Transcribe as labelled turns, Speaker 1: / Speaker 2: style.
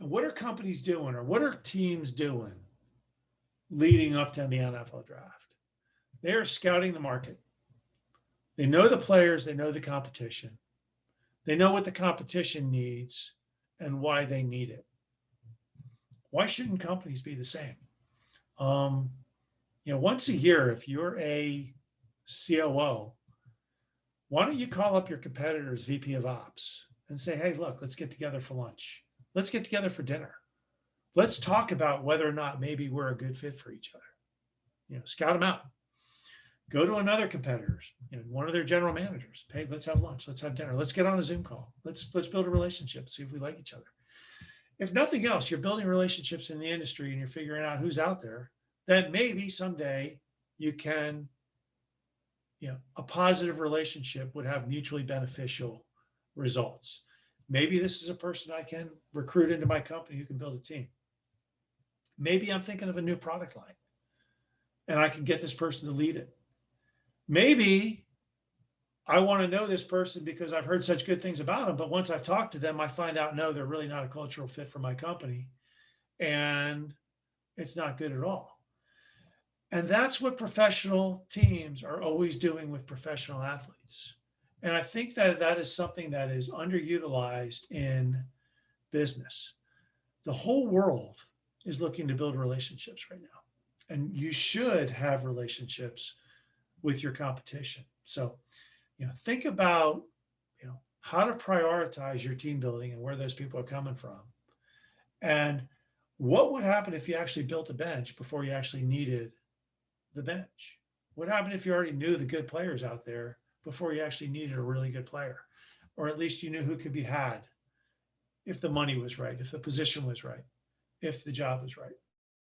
Speaker 1: And what are companies doing, or what are teams doing leading up to the NFL draft? They are scouting the market. They know the players, they know the competition. They know what the competition needs and why they need it. Why shouldn't companies be the same? Um, Once a year, if you're a COO, why don't you call up your competitor's VP of Ops and say, hey, look, let's get together for lunch. Let's get together for dinner. Let's talk about whether or not maybe we're a good fit for each other. Scout them out. Go to another competitor's, one of their general managers. Hey, let's have lunch. Let's have dinner. Let's get on a Zoom call. Let's build a relationship. See if we like each other. If nothing else, you're building relationships in the industry and you're figuring out who's out there. Then maybe someday you can, a positive relationship would have mutually beneficial results. Maybe this is a person I can recruit into my company who can build a team. Maybe I'm thinking of a new product line and I can get this person to lead it. Maybe I want to know this person because I've heard such good things about them, but once I've talked to them, I find out, no, they're really not a cultural fit for my company and it's not good at all. And that's what professional teams are always doing with professional athletes. And I think that is something that is underutilized in business. The whole world is looking to build relationships right now. And you should have relationships with your competition. So, think about, how to prioritize your team building and where those people are coming from. And what would happen if you actually built a bench before you actually needed the bench? What happened if you already knew the good players out there before you actually needed a really good player? Or at least you knew who could be had if the money was right, if the position was right, if the job was right.